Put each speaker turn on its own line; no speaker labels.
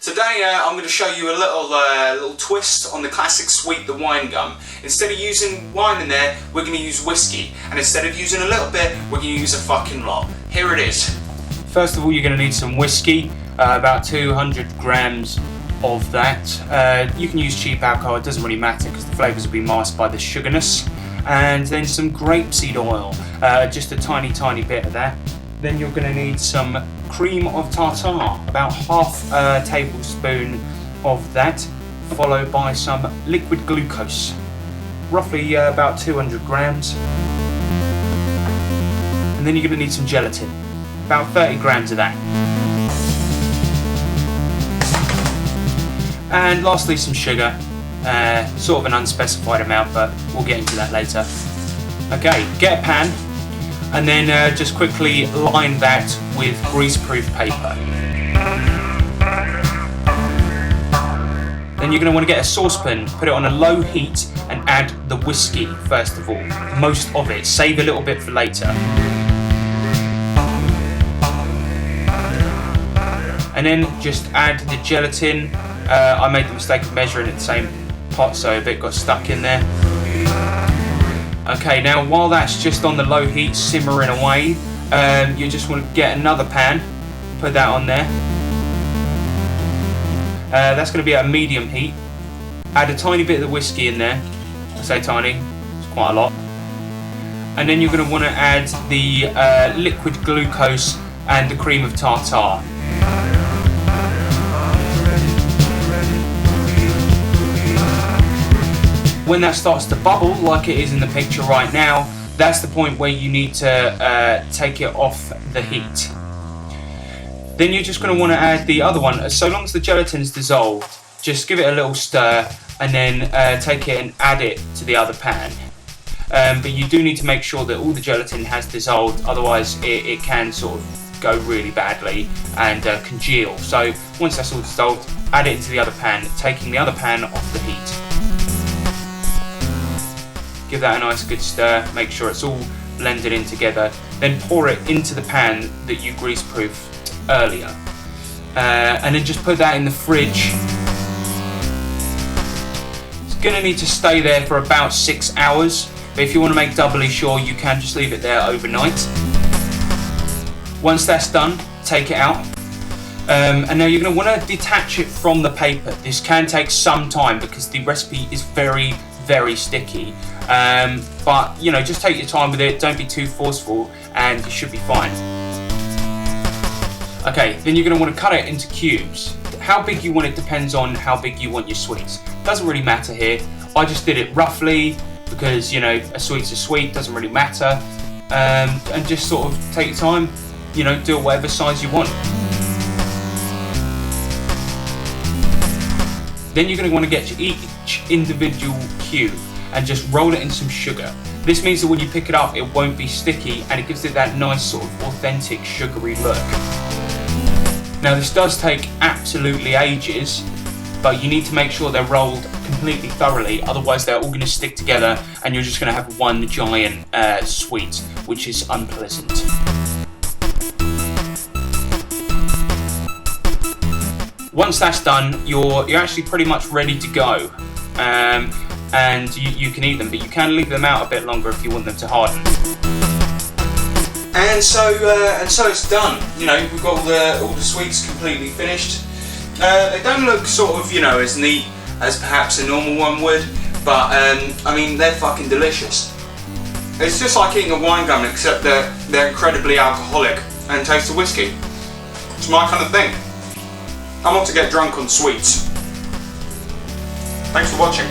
Today I'm going to show you a little twist on the classic sweet, the wine gum. Instead of using wine in there, we're going to use whiskey. And instead of using a little bit, we're going to use a fucking lot. Here it is. First of all, you're going to need some whiskey, about 200 grams of that. You can use cheap alcohol, it doesn't really matter because the flavours will be masked by the sugarness. And then some grapeseed oil, just a tiny bit of that. Then you're going to need some cream of tartar, about half a tablespoon of that, followed by some liquid glucose, roughly about 200 grams. And then you're going to need some gelatin, about 30 grams of that. And lastly, some sugar, sort of an unspecified amount, but we'll get into that later. Okay, get a pan. And then just quickly line that with greaseproof paper. Then you're going to want to get a saucepan, put it on a low heat and add the whiskey first of all. Most of it, save a little bit for later. And then just add the gelatin. I made the mistake of measuring it the same pot, so a bit got stuck in there. Okay, now while that's just on the low heat simmering away, you just want to get another pan, put that on there. That's going to be at a medium heat. Add a tiny bit of the whiskey in there. I say tiny, it's quite a lot. And then you're going to want to add the liquid glucose and the cream of tartar. When that starts to bubble, like it is in the picture right now, that's the point where you need to take it off the heat. Then you're just going to want to add the other one. So long as the gelatin's dissolved, just give it a little stir and then take it and add it to the other pan. But you do need to make sure that all the gelatin has dissolved, otherwise it can sort of go really badly and congeal. So once that's all dissolved, add it into the other pan, taking the other pan off the heat. Give that a nice good stir, make sure it's all blended in together, then pour it into the pan that you grease-proofed earlier. And then just put that in the fridge. It's going to need to stay there for about 6 hours, but if you want to make doubly sure, you can just leave it there overnight. Once that's done, take it out. And now you're going to want to detach it from the paper. This can take some time because the recipe is very sticky. But you know, just take your time with it, don't be too forceful and you should be fine. Okay, then you're going to want to cut it into cubes. How big you want it depends on how big you want your sweets. Doesn't really matter here. I just did it roughly because, you know, a sweet's a sweet, doesn't really matter. And just sort of take your time, you know, do it whatever size you want. Then you're going to want to get each individual cube and just roll it in some sugar. This means that when you pick it up, it won't be sticky and it gives it that nice sort of authentic sugary look. Now this does take absolutely ages, but you need to make sure they're rolled completely thoroughly, otherwise they're all going to stick together and you're just going to have one giant sweet, which is unpleasant. Once that's done, you're actually pretty much ready to go. And you can eat them, but you can leave them out a bit longer if you want them to harden. And so it's done. You know, we've got all the sweets completely finished. They don't look sort of, you know, as neat as perhaps a normal one would, but I mean, they're fucking delicious. It's just like eating a wine gum, except they're incredibly alcoholic and taste of whiskey. It's my kind of thing. I'm off to get drunk on sweets. Thanks for watching.